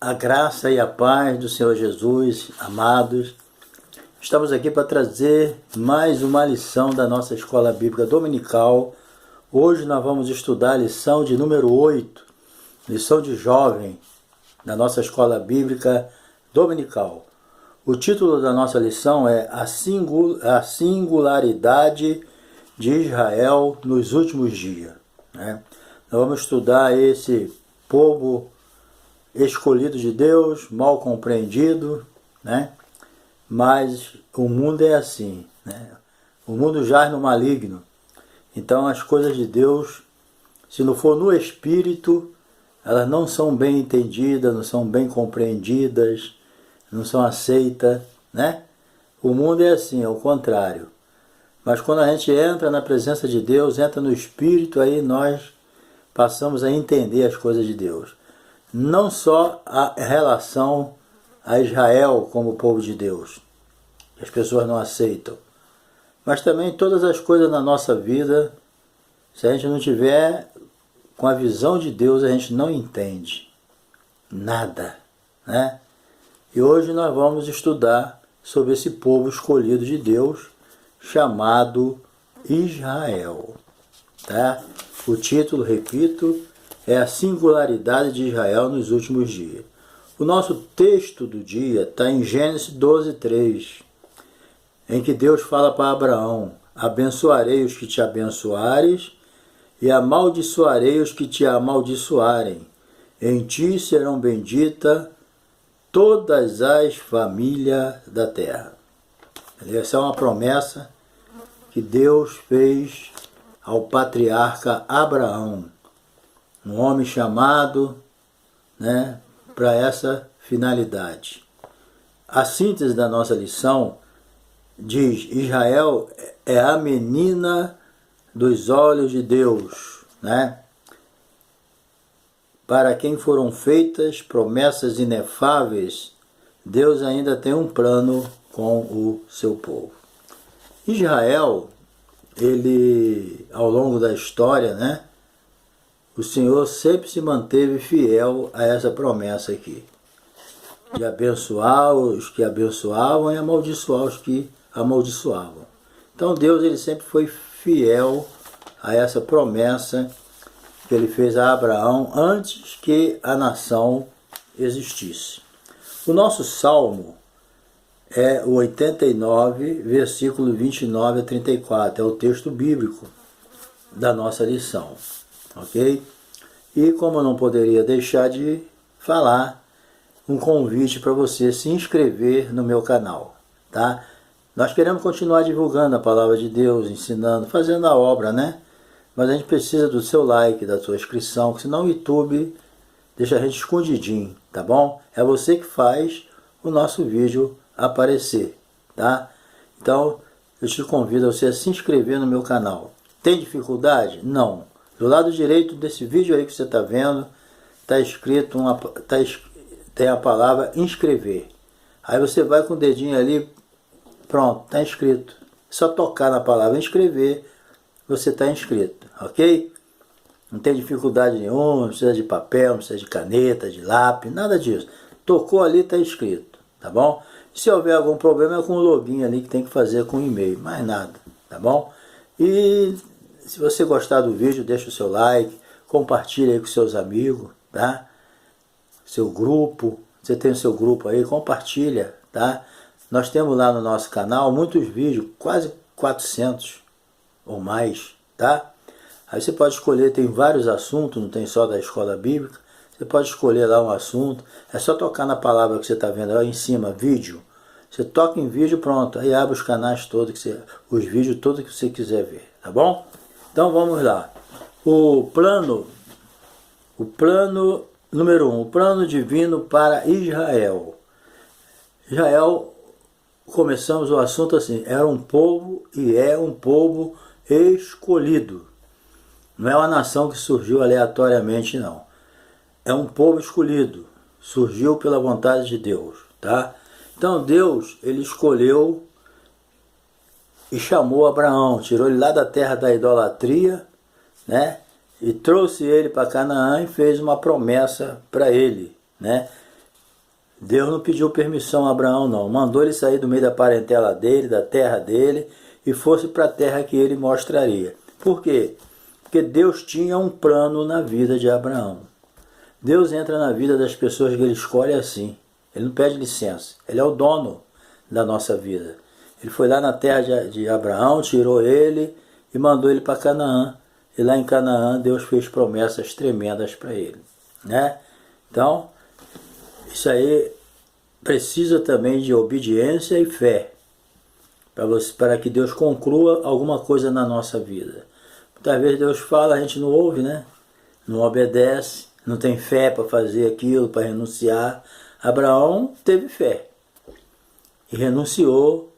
A graça e a paz do Senhor Jesus, amados, estamos aqui para trazer mais uma lição da nossa Escola Bíblica Dominical. Hoje nós vamos estudar a lição de número 8, lição de jovem da nossa Escola Bíblica Dominical. O título da nossa lição é A Singularidade de Israel nos Últimos Dias. Nós vamos estudar esse povo escolhido de Deus, mal compreendido, mas o mundo é assim, o mundo jaz no maligno. Então as coisas de Deus, se não for no Espírito, elas não são bem entendidas, não são bem compreendidas, não são aceitas, O mundo é assim, é o contrário. Mas quando a gente entra na presença de Deus, entra no Espírito, aí nós passamos a entender as coisas de Deus. Não só a relação a Israel como povo de Deus, que as pessoas não aceitam, mas também todas as coisas na nossa vida, se a gente não tiver com a visão de Deus, a gente não entende nada, E hoje nós vamos estudar sobre esse povo escolhido de Deus, chamado Israel, O título, repito, é a singularidade de Israel nos últimos dias. O nosso texto do dia está em Gênesis 12:3, em que Deus fala para Abraão: abençoarei os que te abençoares e amaldiçoarei os que te amaldiçoarem. Em ti serão benditas todas as famílias da terra. Essa é uma promessa que Deus fez ao patriarca Abraão, um homem chamado para essa finalidade. A síntese da nossa lição diz: Israel é a menina dos olhos de Deus, Para quem foram feitas promessas inefáveis, Deus ainda tem um plano com o seu povo. Israel, ele, ao longo da história, o Senhor sempre se manteve fiel a essa promessa aqui, de abençoar os que abençoavam e amaldiçoar os que amaldiçoavam. Então Deus, ele sempre foi fiel a essa promessa que ele fez a Abraão antes que a nação existisse. O nosso salmo é o 89, versículo 29 a 34, é o texto bíblico da nossa lição. Ok? E como eu não poderia deixar de falar, um convite para você se inscrever no meu canal, Nós queremos continuar divulgando a palavra de Deus, ensinando, fazendo a obra, Mas a gente precisa do seu like, da sua inscrição, porque senão o YouTube deixa a gente escondidinho, tá bom? É você que faz o nosso vídeo aparecer, Então, eu te convido a você se inscrever no meu canal. Tem dificuldade? Não. Do lado direito desse vídeo aí que você está vendo, está escrito tem a palavra inscrever. Aí você vai com o dedinho ali, pronto, está inscrito. É só tocar na palavra inscrever, você está inscrito, ok? Não tem dificuldade nenhuma, não precisa de papel, não precisa de caneta, de lápis, nada disso. Tocou ali, está inscrito, tá bom? Se houver algum problema é com o login ali que tem que fazer com o e-mail, mais nada, tá bom? E se você gostar do vídeo, deixa o seu like, compartilha aí com seus amigos, Seu grupo, você tem o seu grupo aí, compartilha, Nós temos lá no nosso canal muitos vídeos, quase 400 ou mais, Aí você pode escolher, tem vários assuntos, não tem só da escola bíblica, você pode escolher lá um assunto, é só tocar na palavra que você está vendo aí em cima, vídeo. Você toca em vídeo, pronto, aí abre os canais todos, os vídeos todos que você quiser ver, tá bom? Então vamos lá. O plano número 1, o plano divino para Israel. Israel, começamos o assunto assim, era um povo e é um povo escolhido. Não é uma nação que surgiu aleatoriamente, não. É um povo escolhido, surgiu pela vontade de Deus, Então Deus, ele escolheu e chamou Abraão, tirou ele lá da terra da idolatria, e trouxe ele para Canaã e fez uma promessa para ele, Deus não pediu permissão a Abraão, não. Mandou ele sair do meio da parentela dele, da terra dele, e fosse para a terra que ele mostraria. Por quê? Porque Deus tinha um plano na vida de Abraão. Deus entra na vida das pessoas que ele escolhe assim. Ele não pede licença. Ele é o dono da nossa vida. Ele foi lá na terra de Abraão, tirou ele e mandou ele para Canaã. E lá em Canaã Deus fez promessas tremendas para ele, né? Então, isso aí precisa também de obediência e fé para que Deus conclua alguma coisa na nossa vida. Muitas vezes Deus fala, a gente não ouve, né? Não obedece, não tem fé para fazer aquilo, para renunciar. Abraão teve fé e renunciou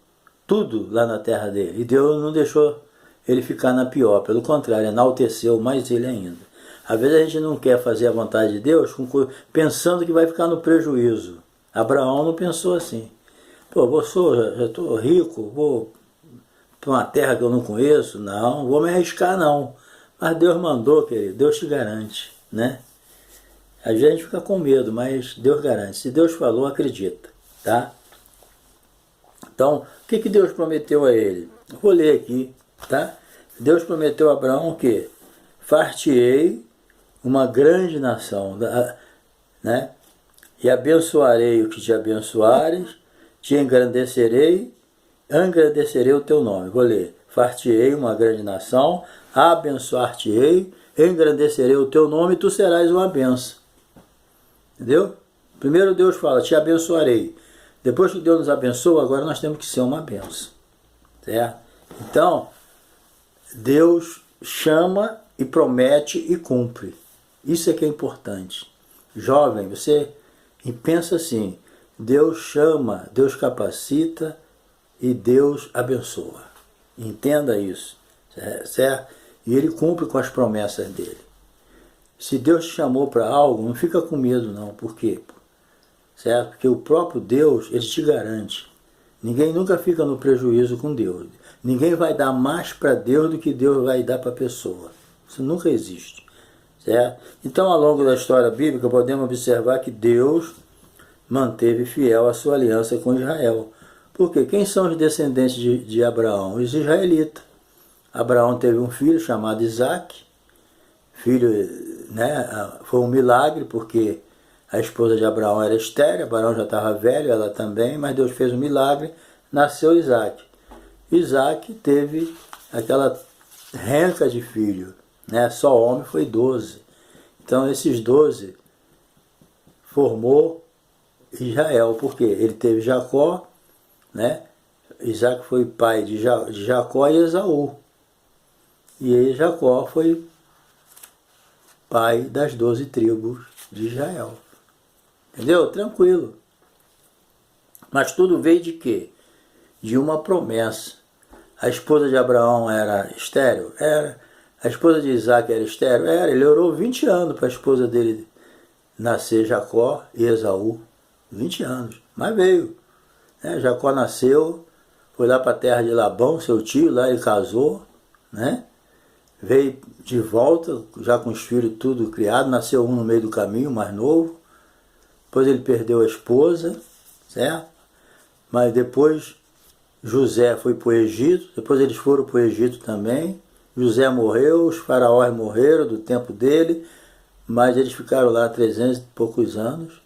tudo lá na terra dele. E Deus não deixou ele ficar na pior, pelo contrário, enalteceu mais ele ainda. Às vezes a gente não quer fazer a vontade de Deus pensando que vai ficar no prejuízo. Abraão não pensou assim. Pô, já estou rico, vou para uma terra que eu não conheço, não vou me arriscar não. Mas Deus mandou, querido, Deus te garante, né? Às vezes a gente fica com medo, mas Deus garante. Se Deus falou, acredita, tá? Então, o que Deus prometeu a ele? Eu vou ler aqui, tá? Deus prometeu a Abraão o quê? Far-te-ei uma grande nação, né? E abençoarei o que te abençoares, te engrandecerei o teu nome. Vou ler. Far-te-ei uma grande nação, abençoar-te-ei, engrandecerei o teu nome e tu serás uma benção. Entendeu? Primeiro Deus fala, te abençoarei. Depois que Deus nos abençoa, agora nós temos que ser uma benção. Certo? Então, Deus chama e promete e cumpre. Isso é que é importante. Jovem, você pensa assim, Deus chama, Deus capacita e Deus abençoa. Entenda isso, certo? E Ele cumpre com as promessas dele. Se Deus te chamou para algo, não fica com medo não. Por quê? Certo? Porque o próprio Deus, Ele te garante. Ninguém nunca fica no prejuízo com Deus. Ninguém vai dar mais para Deus do que Deus vai dar para a pessoa. Isso nunca existe. Certo? Então, ao longo da história bíblica, podemos observar que Deus manteve fiel a sua aliança com Israel. Porque quem são os descendentes de Abraão? Os israelitas. Abraão teve um filho chamado Isaque. Filho, né, foi um milagre, porque a esposa de Abraão era estéril, Abraão já estava velho, ela também, mas Deus fez um milagre, nasceu Isaque. Isaque teve aquela renca de filho, né? Só homem foi 12. Então esses 12 formou Israel, porque ele teve Jacó, né? Isaque foi pai de Jacó e Esaú. E aí Jacó foi pai das 12 tribos de Israel. Entendeu? Tranquilo. Mas tudo veio de quê? De uma promessa. A esposa de Abraão era estéril? Era. A esposa de Isaque era estéril? Era. Ele orou 20 anos para a esposa dele nascer Jacó e Esaú. 20 anos. Mas veio. Né? Jacó nasceu, foi lá para a terra de Labão, seu tio, lá ele casou, né? Veio de volta, já com os filhos tudo criado, nasceu um no meio do caminho, mais novo. Depois ele perdeu a esposa, certo? Mas depois José foi para o Egito, depois eles foram para o Egito também. José morreu, os faraós morreram do tempo dele, mas eles ficaram lá 300 e poucos anos.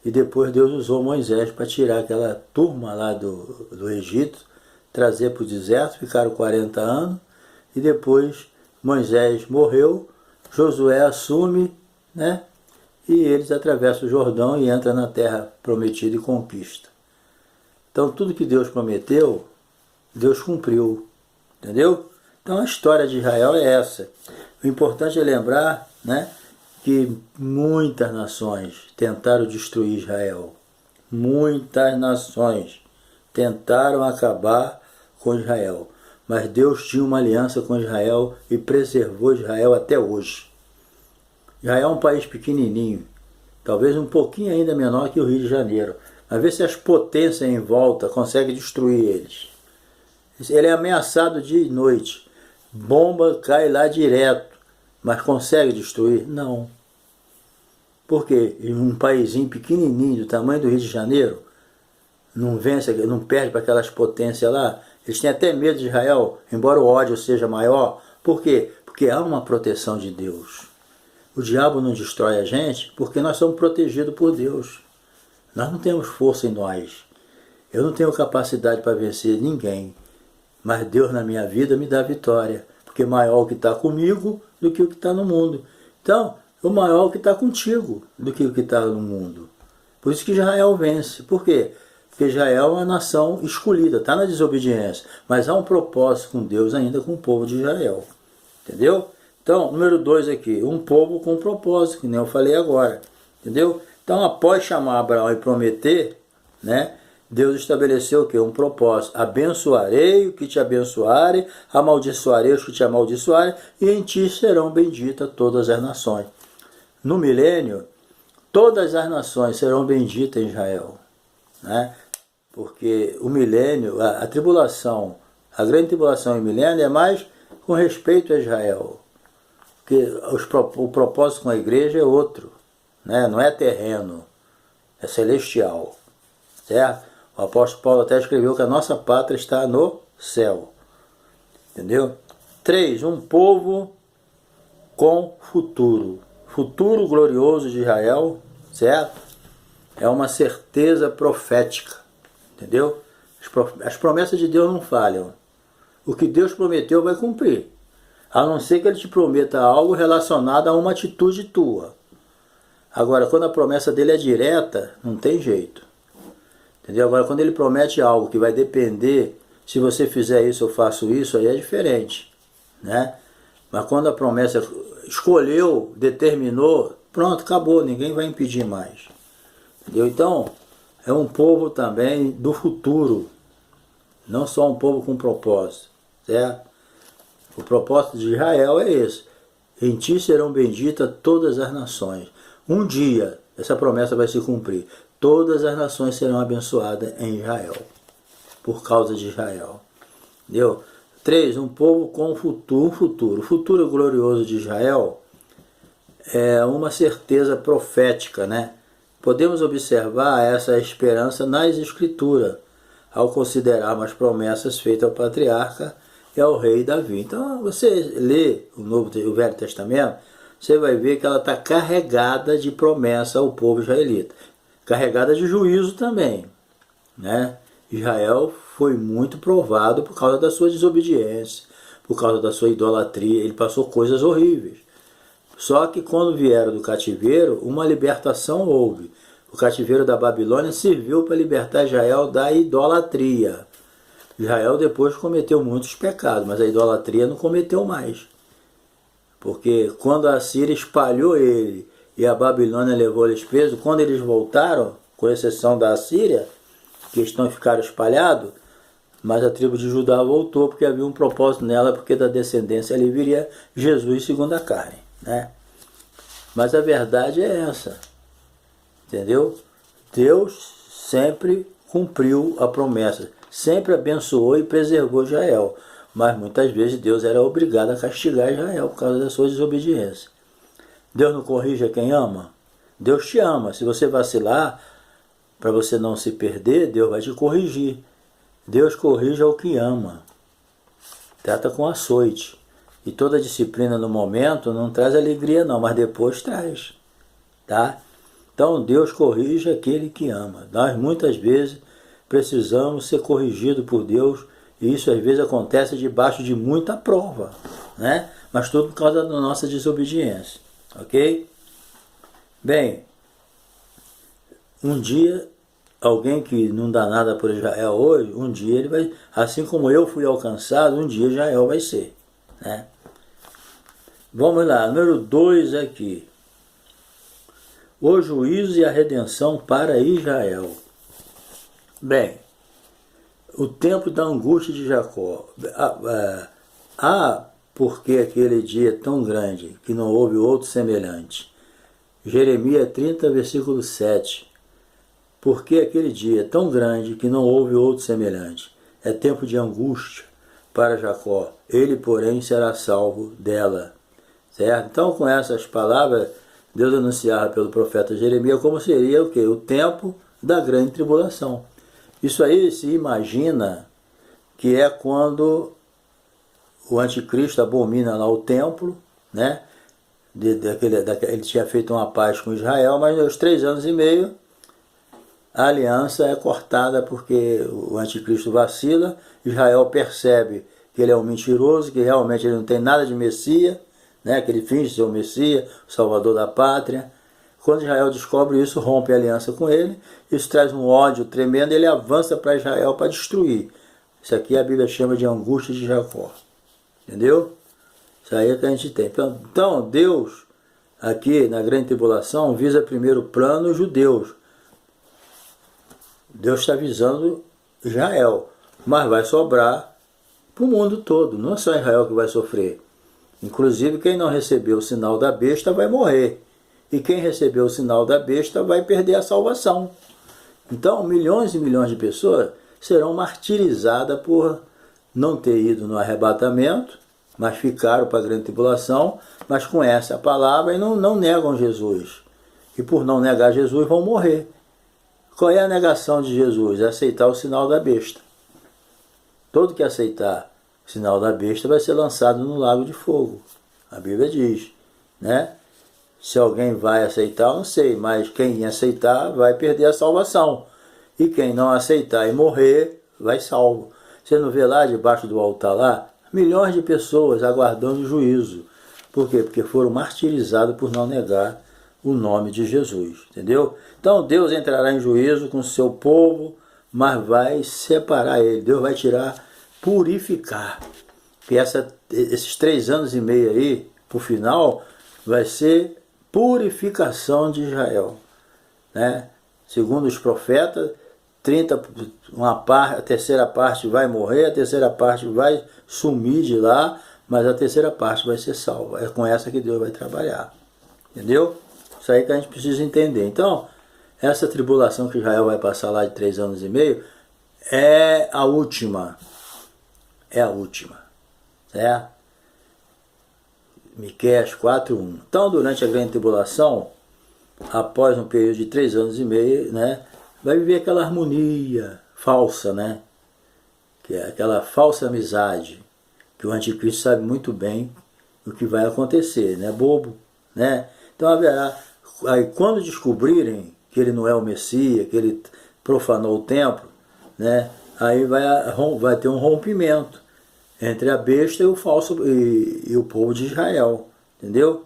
E depois Deus usou Moisés para tirar aquela turma lá do Egito, trazer para o deserto, ficaram 40 anos. E depois Moisés morreu, Josué assume, né? E eles atravessam o Jordão e entram na terra prometida e conquista. Então tudo que Deus prometeu, Deus cumpriu. Entendeu? Então a história de Israel é essa. O importante é lembrar, né, que muitas nações tentaram destruir Israel. Muitas nações tentaram acabar com Israel. Mas Deus tinha uma aliança com Israel e preservou Israel até hoje. Israel é um país pequenininho, talvez um pouquinho ainda menor que o Rio de Janeiro. Mas vê se as potências em volta conseguem destruir eles. Ele é ameaçado dia e noite. Bomba cai lá direto. Mas consegue destruir? Não. Porque em um paísinho pequenininho, do tamanho do Rio de Janeiro, não vence, não perde para aquelas potências lá. Eles têm até medo de Israel, embora o ódio seja maior. Por quê? Porque há uma proteção de Deus. O diabo não destrói a gente porque nós somos protegidos por Deus. Nós não temos força em nós. Eu não tenho capacidade para vencer ninguém. Mas Deus na minha vida me dá vitória. Porque maior o que está comigo do que o que está no mundo. Então, o maior o que está contigo do que o que está no mundo. Por isso que Israel vence. Por quê? Porque Israel é uma nação escolhida, está na desobediência. Mas há um propósito com Deus ainda com o povo de Israel. Entendeu? Então, número 2 aqui, um povo com propósito, que nem eu falei agora. Entendeu? Então, após chamar Abraão e prometer, né, Deus estabeleceu o quê? Um propósito. Abençoarei o que te abençoarem, amaldiçoarei os que te amaldiçoarem, e em ti serão benditas todas as nações. No milênio, todas as nações serão benditas em Israel. Né? Porque o milênio, a tribulação, a grande tribulação em milênio é mais com respeito a Israel. Porque o propósito com a igreja é outro, né? Não é terreno, é celestial, certo? O apóstolo Paulo até escreveu que a nossa pátria está no céu, entendeu? 3, um povo com futuro. Futuro glorioso de Israel, certo? É uma certeza profética, entendeu? As promessas de Deus não falham. O que Deus prometeu vai cumprir. A não ser que Ele te prometa algo relacionado a uma atitude tua. Agora, quando a promessa dele é direta, não tem jeito. Entendeu? Agora, quando Ele promete algo que vai depender, se você fizer isso, eu faço isso, aí é diferente. Né? Mas quando a promessa escolheu, determinou, pronto, acabou, ninguém vai impedir mais. Entendeu? Então, é um povo também do futuro. Não só um povo com propósito. Certo? O propósito de Israel é esse. Em ti serão benditas todas as nações. Um dia, essa promessa vai se cumprir. Todas as nações serão abençoadas em Israel. Por causa de Israel. Entendeu? 3, um povo com futuro. O futuro glorioso de Israel é uma certeza profética, né? Podemos observar essa esperança nas Escrituras, ao considerarmos as promessas feitas ao patriarca e ao rei Davi. Então, você lê o Velho Testamento, você vai ver que ela está carregada de promessa ao povo israelita. Carregada de juízo também. Né? Israel foi muito provado por causa da sua desobediência, por causa da sua idolatria. Ele passou coisas horríveis. Só que quando vieram do cativeiro, uma libertação houve. O cativeiro da Babilônia serviu para libertar Israel da idolatria. Israel depois cometeu muitos pecados, mas a idolatria não cometeu mais. Porque quando a Assíria espalhou ele e a Babilônia levou eles presos, quando eles voltaram, com exceção da Assíria, que estão ficaram espalhados, mas a tribo de Judá voltou porque havia um propósito nela, porque da descendência ali viria Jesus segundo a carne. Né? Mas a verdade é essa. Entendeu? Deus sempre cumpriu a promessa. Sempre abençoou e preservou Israel. Mas muitas vezes Deus era obrigado a castigar Israel por causa da sua desobediência. Deus não corrige a quem ama? Deus te ama. Se você vacilar, para você não se perder, Deus vai te corrigir. Deus corrige ao que ama. Trata com açoite. E toda disciplina no momento não traz alegria não, mas depois traz. Tá? Então Deus corrige aquele que ama. Nós muitas vezes precisamos ser corrigidos por Deus, e isso às vezes acontece debaixo de muita prova, né? Mas tudo por causa da nossa desobediência, ok? Bem, um dia, alguém que não dá nada por Israel hoje, um dia ele vai, assim como eu fui alcançado, um dia Israel vai ser, né? Vamos lá, número 2 aqui. O juízo e a redenção para Israel. Bem, o tempo da angústia de Jacó. Porque aquele dia é tão grande que não houve outro semelhante. Jeremias 30, versículo 7. Porque aquele dia é tão grande que não houve outro semelhante. É tempo de angústia para Jacó. Ele, porém, será salvo dela. Certo? Então, com essas palavras, Deus anunciava pelo profeta Jeremias como seria o quê? O tempo da grande tribulação. Isso aí se imagina que é quando o anticristo abomina lá o templo, né? Ele tinha feito uma paz com Israel, mas aos 3 anos e meio a aliança é cortada porque o anticristo vacila, Israel percebe que ele é um mentiroso, que realmente ele não tem nada de Messias, né? Que ele finge ser o Messias, o Salvador da pátria. Quando Israel descobre isso, rompe a aliança com ele, isso traz um ódio tremendo, ele avança para Israel para destruir. Isso aqui a Bíblia chama de angústia de Jacó. Entendeu? Isso aí é que a gente tem. Então, Deus, aqui na grande tribulação, visa primeiro plano os judeus. Deus está visando Israel, mas vai sobrar para o mundo todo. Não é só Israel que vai sofrer. Inclusive, quem não recebeu o sinal da besta vai morrer. E quem recebeu o sinal da besta vai perder a salvação. Então, milhões e milhões de pessoas serão martirizadas por não ter ido no arrebatamento, mas ficaram para a grande tribulação, mas conhecem a palavra e não negam Jesus. E por não negar Jesus vão morrer. Qual é a negação de Jesus? É aceitar o sinal da besta. Todo que aceitar o sinal da besta vai ser lançado no lago de fogo. A Bíblia diz, né? Se alguém vai aceitar, eu não sei, mas quem aceitar vai perder a salvação. E quem não aceitar e morrer, vai salvo. Você não vê lá debaixo do altar lá, milhões de pessoas aguardando o juízo. Por quê? Porque foram martirizados por não negar o nome de Jesus, entendeu? Então Deus entrará em juízo com o seu povo, mas vai separar ele. Deus vai tirar, purificar. E esses 3 anos e meio aí, por final, vai ser purificação de Israel, né? Segundo os profetas, a terceira parte vai morrer, a terceira parte vai sumir de lá, mas a terceira parte vai ser salva. É com essa que Deus vai trabalhar, entendeu? Isso aí que a gente precisa entender. Então, essa tribulação que Israel vai passar lá de 3 anos e meio é a última. É a última, certo? Miqueias 4:1. Então, durante a grande tribulação, após um período de 3 anos e meio, né, vai viver aquela harmonia falsa, né? Que é aquela falsa amizade, que o anticristo sabe muito bem o que vai acontecer, né? Bobo, né? Então haverá, aí quando descobrirem que ele não é o Messias, que ele profanou o templo, né? Aí vai ter um rompimento entre a besta e o falso e o povo de Israel, entendeu?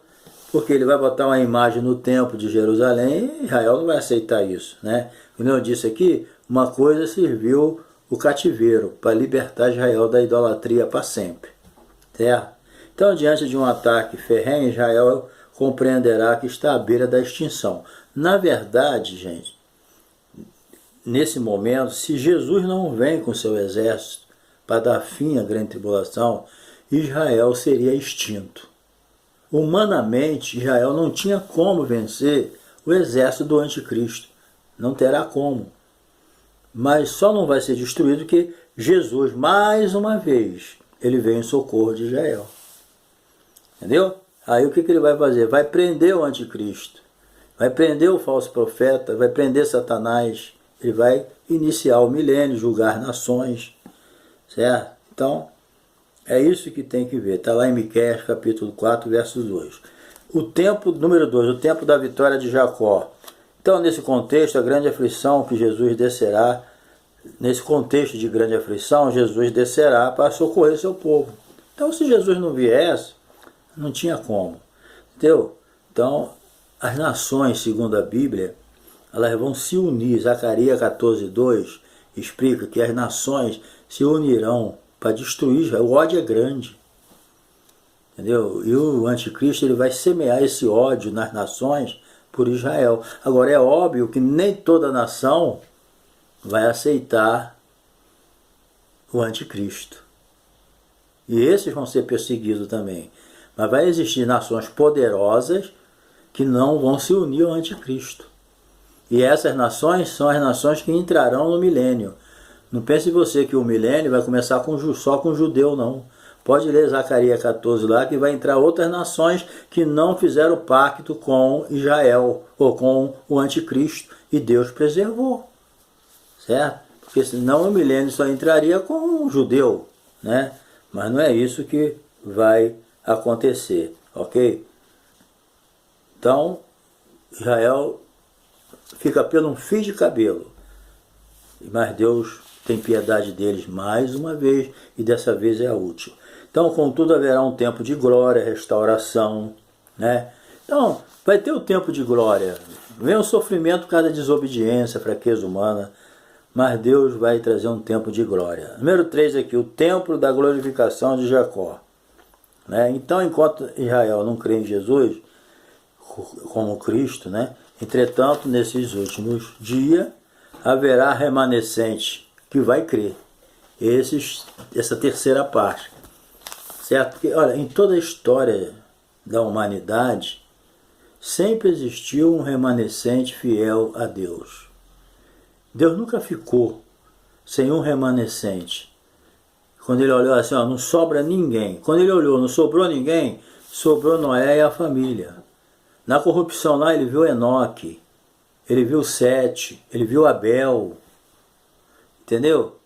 Porque ele vai botar uma imagem no templo de Jerusalém e Israel não vai aceitar isso, né? Como eu disse aqui, uma coisa serviu o cativeiro para libertar Israel da idolatria para sempre, certo? Então, diante de um ataque ferrenho, Israel compreenderá que está à beira da extinção. Na verdade, gente, nesse momento, se Jesus não vem com seu exército para dar fim à grande tribulação, Israel seria extinto. Humanamente, Israel não tinha como vencer o exército do anticristo. Não terá como. Mas só não vai ser destruído que Jesus, mais uma vez, ele veio em socorro de Israel. Entendeu? Aí o que ele vai fazer? Vai prender o anticristo. Vai prender o falso profeta, vai prender Satanás. Ele vai iniciar o milênio, julgar nações. Certo? Então, é isso que tem que ver. Está lá em Miqueias, capítulo 4, verso 2. O tempo, número 2, o tempo da vitória de Jacó. Então, nesse contexto, a grande aflição que Jesus descerá, nesse contexto de grande aflição, Jesus descerá para socorrer seu povo. Então, se Jesus não viesse, não tinha como. Entendeu? Então, as nações, segundo a Bíblia, elas vão se unir. Zacarias 14:2 explica que as nações se unirão para destruir Israel. O ódio é grande. Entendeu? E o anticristo ele vai semear esse ódio nas nações por Israel. Agora é óbvio que nem toda nação vai aceitar o anticristo. E esses vão ser perseguidos também. Mas vai existir nações poderosas que não vão se unir ao anticristo. E essas nações são as nações que entrarão no milênio. Não pense você que o milênio vai começar só com judeu, não. Pode ler Zacarias 14 lá, que vai entrar outras nações que não fizeram pacto com Israel ou com o anticristo, e Deus preservou, certo? Porque senão o milênio só entraria com um judeu, né? Mas não é isso que vai acontecer, ok? Então, Israel fica pelo um fio de cabelo, mas Deus tem piedade deles mais uma vez, e dessa vez é a última. Então, contudo, haverá um tempo de glória, restauração, né? Então, vai ter o tempo de glória. Vem o sofrimento por causa da desobediência, fraqueza humana, mas Deus vai trazer um tempo de glória. Número 3 aqui, o templo da glorificação de Jacó. Né? Então, enquanto Israel não crê em Jesus como Cristo, né? Entretanto, nesses últimos dias, haverá remanescente que vai crer. Essa terceira parte. Certo? Porque, olha, em toda a história da humanidade, sempre existiu um remanescente fiel a Deus. Deus nunca ficou sem um remanescente. Quando ele olhou assim, ó, não sobra ninguém. Quando ele olhou, não sobrou ninguém, sobrou Noé e a família. Na corrupção lá, ele viu Enoque, ele viu Sete, ele viu Abel. Entendeu?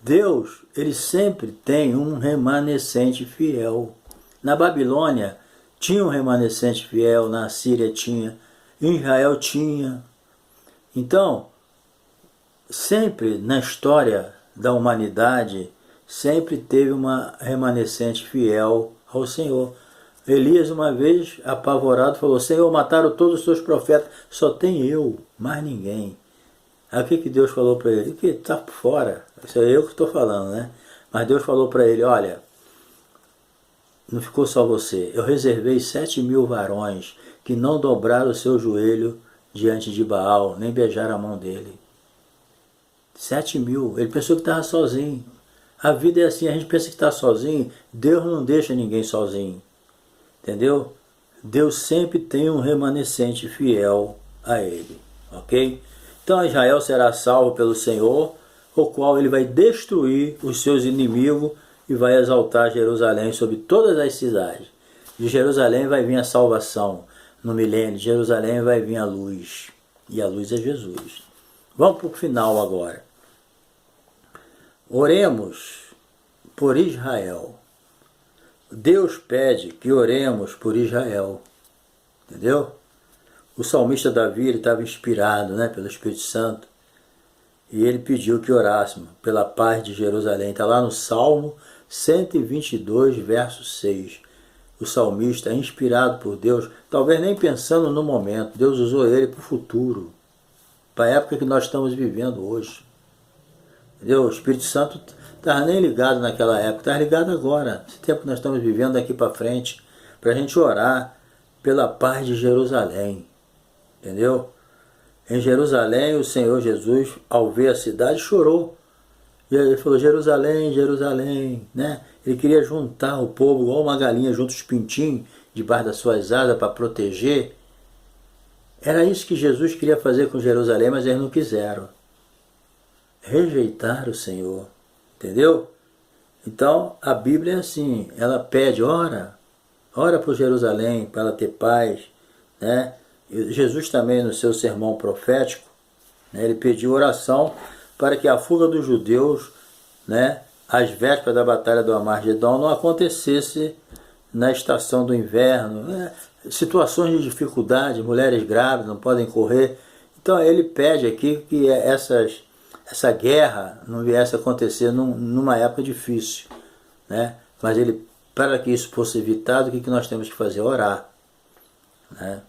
Deus, ele sempre tem um remanescente fiel. Na Babilônia tinha um remanescente fiel, na Síria tinha, em Israel tinha. Então, sempre na história da humanidade, sempre teve uma remanescente fiel ao Senhor. Elias, uma vez, apavorado, falou: Senhor, mataram todos os seus profetas, só tem eu, mais ninguém. Aí o que Deus falou para ele? Que está por fora, isso é eu que estou falando, né? Mas Deus falou para ele: olha, não ficou só você, eu reservei 7.000 varões que não dobraram o seu joelho diante de Baal, nem beijaram a mão dele. 7.000, ele pensou que estava sozinho. A vida é assim, a gente pensa que está sozinho, Deus não deixa ninguém sozinho. Entendeu? Deus sempre tem um remanescente fiel a ele, ok? Então Israel será salvo pelo Senhor, o qual ele vai destruir os seus inimigos e vai exaltar Jerusalém sobre todas as cidades. De Jerusalém vai vir a salvação no milênio, de Jerusalém vai vir a luz, e a luz é Jesus. Vamos para o final agora. Oremos por Israel. Deus pede que oremos por Israel, entendeu? O salmista Davi estava inspirado, né, pelo Espírito Santo, e ele pediu que orássemos pela paz de Jerusalém. Está lá no Salmo 122, verso 6. O salmista é inspirado por Deus, talvez nem pensando no momento. Deus usou ele para o futuro, para a época que nós estamos vivendo hoje. Entendeu? O Espírito Santo estava nem ligado naquela época, está ligado agora, esse tempo que nós estamos vivendo daqui para frente, para a gente orar pela paz de Jerusalém. Entendeu? Em Jerusalém, o Senhor Jesus, ao ver a cidade, chorou. E ele falou: Jerusalém, Jerusalém, né? Ele queria juntar o povo, igual uma galinha junto os pintinhos, debaixo das suas asas, para proteger. Era isso que Jesus queria fazer com Jerusalém, mas eles não quiseram. Rejeitar o Senhor, entendeu? Então a Bíblia é assim, ela pede, ora por Jerusalém, para ela ter paz, né? E Jesus também no seu sermão profético, né, ele pediu oração para que a fuga dos judeus, né, às vésperas da batalha do Armagedon, não acontecesse na estação do inverno, né? Situações de dificuldade, mulheres grávidas não podem correr. Então ele pede aqui que essa guerra não viesse a acontecer numa época difícil, né? Mas ele, para que isso fosse evitado, o que nós temos que fazer? Orar, né?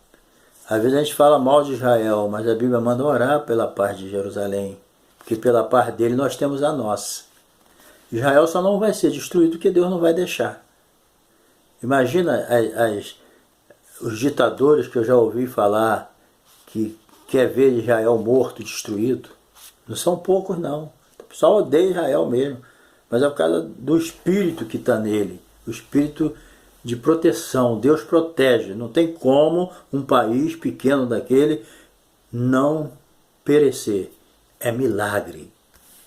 Às vezes a gente fala mal de Israel, mas a Bíblia manda orar pela paz de Jerusalém, porque pela paz dele nós temos a nossa. Israel só não vai ser destruído porque Deus não vai deixar. Imagina os ditadores que eu já ouvi falar que quer ver Israel morto, destruído. Não são poucos não. O pessoal odeia Israel mesmo, mas é por causa do espírito que está nele, o espírito de proteção. Deus protege. Não tem como um país pequeno daquele não perecer. É milagre.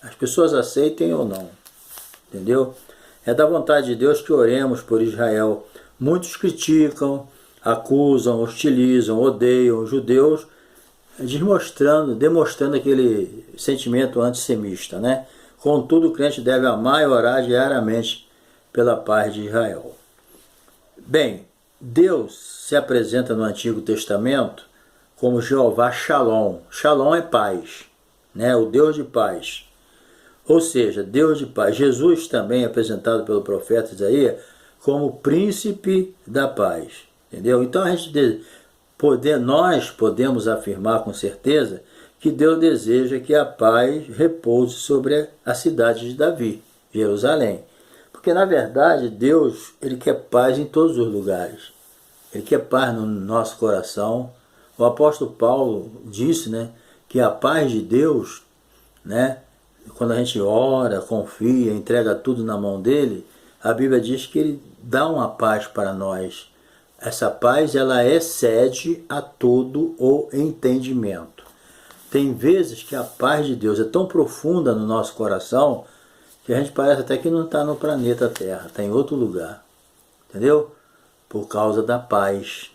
As pessoas aceitem ou não. Entendeu? É da vontade de Deus que oremos por Israel. Muitos criticam, acusam, hostilizam, odeiam os judeus, demonstrando aquele sentimento antissemita, né? Contudo, o crente deve amar e orar diariamente pela paz de Israel. Bem, Deus se apresenta no Antigo Testamento como Jeová Shalom. Shalom é paz, né? O Deus de paz. Ou seja, Deus de paz. Jesus também é apresentado pelo profeta Isaías como príncipe da paz. Entendeu? Então nós podemos afirmar com certeza que Deus deseja que a paz repouse sobre a cidade de Davi, Jerusalém. Porque na verdade Deus, ele quer paz em todos os lugares. Ele quer paz no nosso coração. O apóstolo Paulo disse, né, que a paz de Deus, né, quando a gente ora, confia, entrega tudo na mão dele, a Bíblia diz que ele dá uma paz para nós. Essa paz, ela excede a todo o entendimento. Tem vezes que a paz de Deus é tão profunda no nosso coração que a gente parece até que não está no planeta Terra, está em outro lugar. Entendeu? Por causa da paz.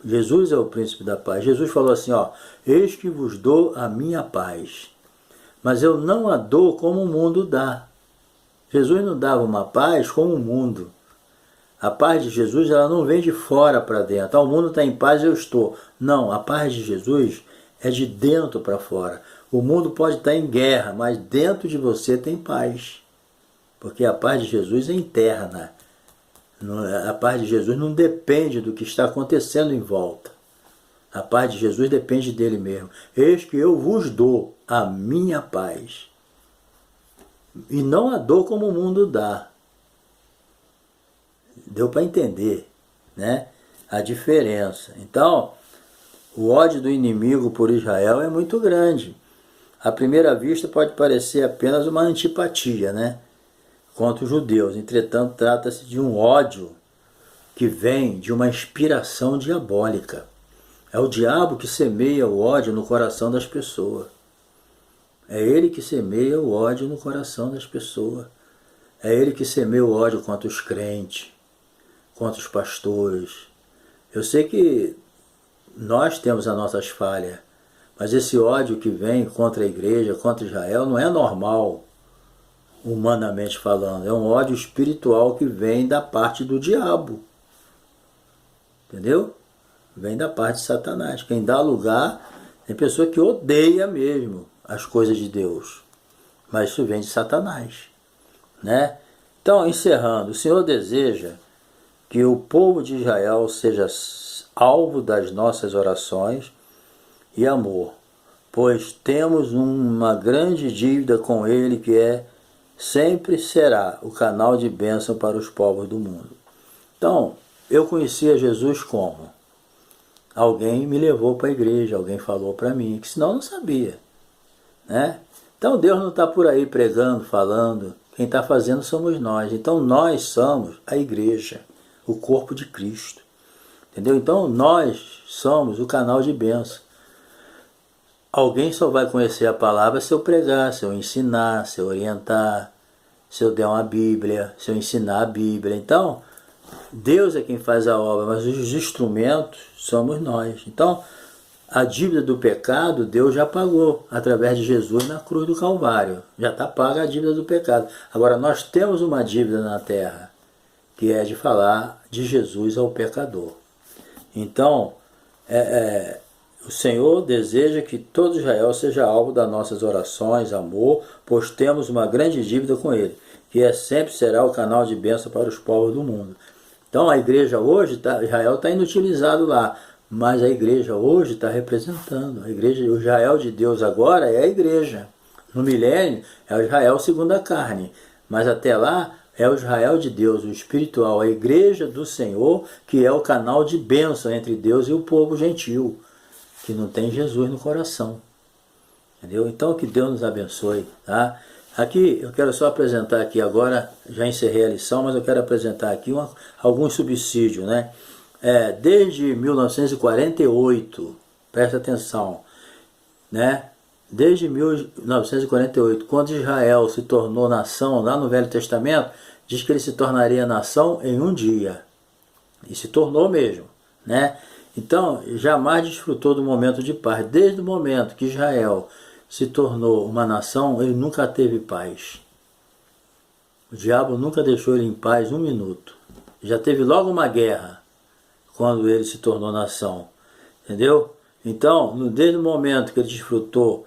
Jesus é o príncipe da paz. Jesus falou assim, ó, eis que vos dou a minha paz, mas eu não a dou como o mundo dá. Jesus não dava uma paz como o mundo. A paz de Jesus, ela não vem de fora para dentro. O mundo está em paz, eu estou. Não, a paz de Jesus é de dentro para fora. O mundo pode estar em guerra, mas dentro de você tem paz. Porque a paz de Jesus é interna. A paz de Jesus não depende do que está acontecendo em volta. A paz de Jesus depende dele mesmo. Eis que eu vos dou a minha paz. E não a dou como o mundo dá. Deu para entender, né, a diferença. Então, o ódio do inimigo por Israel é muito grande. À primeira vista pode parecer apenas uma antipatia, né, contra os judeus. Entretanto, trata-se de um ódio que vem de uma inspiração diabólica. É o diabo que semeia o ódio no coração das pessoas. É ele que semeia o ódio no coração das pessoas. É ele que semeia o ódio contra os crentes, contra os pastores. Eu sei que nós temos as nossas falhas, mas esse ódio que vem contra a igreja, contra Israel, não é normal, humanamente falando. É um ódio espiritual que vem da parte do diabo. Entendeu? Vem da parte de Satanás. Quem dá lugar, tem pessoa que odeia mesmo as coisas de Deus. Mas isso vem de Satanás, né? Então, encerrando, o Senhor deseja que o povo de Israel seja alvo das nossas orações e amor, pois temos uma grande dívida com Ele, que sempre será o canal de bênção para os povos do mundo. Então, eu conhecia Jesus como? Alguém me levou para a igreja, alguém falou para mim, que senão eu não sabia, né? Então Deus não está por aí pregando, falando, quem está fazendo somos nós. Então nós somos a igreja, o corpo de Cristo, entendeu? Então nós somos o canal de bênção. Alguém só vai conhecer a palavra se eu pregar, se eu ensinar, se eu orientar, se eu der uma Bíblia, se eu ensinar a Bíblia. Então, Deus é quem faz a obra, mas os instrumentos somos nós. Então, a dívida do pecado, Deus já pagou através de Jesus na cruz do Calvário. Já está paga a dívida do pecado. Agora, nós temos uma dívida na terra, que é de falar de Jesus ao pecador. Então, o Senhor deseja que todo Israel seja alvo das nossas orações, amor, pois temos uma grande dívida com Ele, que sempre será o canal de bênção para os povos do mundo. Então a igreja hoje, Israel está inutilizado lá, mas a igreja hoje está representando. A igreja, o Israel de Deus agora é a igreja. No milênio é o Israel segundo a carne, mas até lá é o Israel de Deus, o espiritual, a igreja do Senhor, que é o canal de bênção entre Deus e o povo gentil, que não tem Jesus no coração. Entendeu? Então que Deus nos abençoe, tá? Aqui eu quero só apresentar aqui agora, já encerrei a lição, mas eu quero apresentar aqui alguns subsídios, né? Desde 1948, presta atenção, né? Desde 1948, quando Israel se tornou nação, lá no Velho Testamento, diz que ele se tornaria nação em um dia. E se tornou mesmo, né? Então, jamais desfrutou do momento de paz. Desde o momento que Israel se tornou uma nação, ele nunca teve paz. O diabo nunca deixou ele em paz um minuto. Já teve logo uma guerra quando ele se tornou nação. Entendeu? Então, desde o momento que ele desfrutou,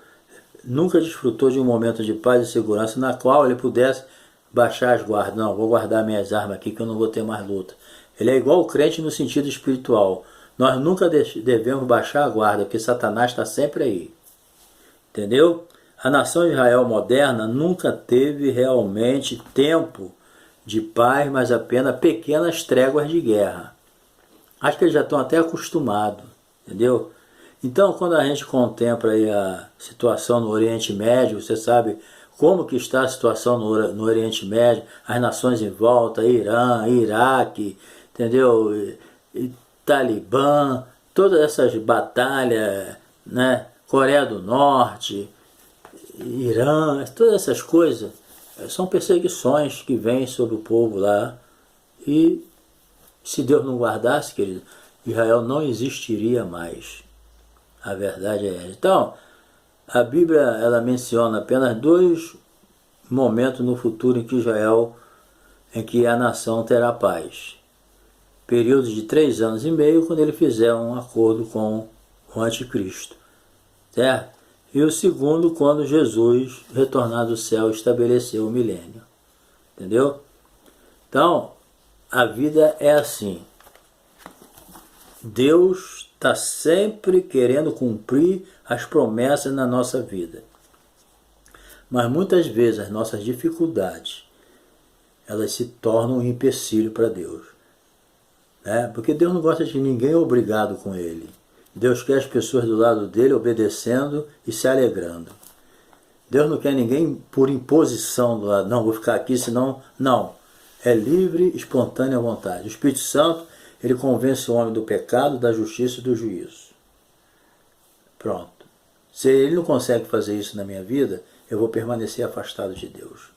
nunca desfrutou de um momento de paz e segurança na qual ele pudesse baixar as guardas. Não, vou guardar minhas armas aqui que eu não vou ter mais luta. Ele é igual o crente no sentido espiritual. Nós nunca devemos baixar a guarda, porque Satanás está sempre aí. Entendeu? A nação de Israel moderna nunca teve realmente tempo de paz, mas apenas pequenas tréguas de guerra. Acho que eles já estão até acostumados. Entendeu? Então, quando a gente contempla aí a situação no Oriente Médio, você sabe como que está a situação no Oriente Médio, as nações em volta, Irã, Iraque, entendeu? E Talibã, todas essas batalhas, né? Coreia do Norte, Irã, todas essas coisas são perseguições que vêm sobre o povo lá. E se Deus não guardasse, querido, Israel não existiria mais. A verdade é essa. Então, a Bíblia ela menciona apenas 2 momentos no futuro em que a nação terá paz. Período de 3 anos e meio, quando ele fizer um acordo com o anticristo. Certo? E o segundo, quando Jesus, retornar do céu, estabeleceu o milênio. Entendeu? Então, a vida é assim. Deus está sempre querendo cumprir as promessas na nossa vida. Mas muitas vezes as nossas dificuldades, elas se tornam um empecilho para Deus. Né? Porque Deus não gosta de ninguém obrigado com Ele. Deus quer as pessoas do lado dele obedecendo e se alegrando. Deus não quer ninguém por imposição do lado. Não, vou ficar aqui, senão... Não. É livre, espontânea vontade. O Espírito Santo, ele convence o homem do pecado, da justiça e do juízo. Pronto. Se ele não consegue fazer isso na minha vida, eu vou permanecer afastado de Deus.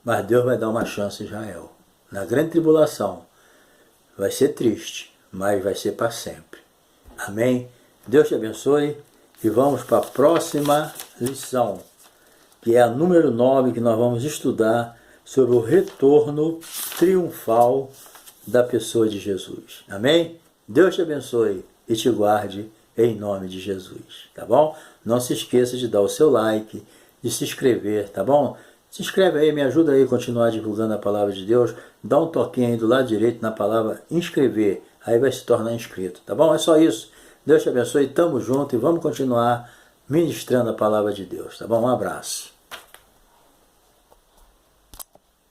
Mas Deus vai dar uma chance a Israel. Na grande tribulação, vai ser triste, mas vai ser para sempre. Amém? Deus te abençoe e vamos para a próxima lição, que é a número 9, que nós vamos estudar sobre o retorno triunfal da pessoa de Jesus. Amém? Deus te abençoe e te guarde em nome de Jesus, tá bom? Não se esqueça de dar o seu like, de se inscrever, tá bom? Se inscreve aí, me ajuda aí a continuar divulgando a palavra de Deus. Dá um toquinho aí do lado direito na palavra inscrever, aí vai se tornar inscrito, tá bom? É só isso. Deus te abençoe, tamo junto e vamos continuar ministrando a palavra de Deus, tá bom? Um abraço.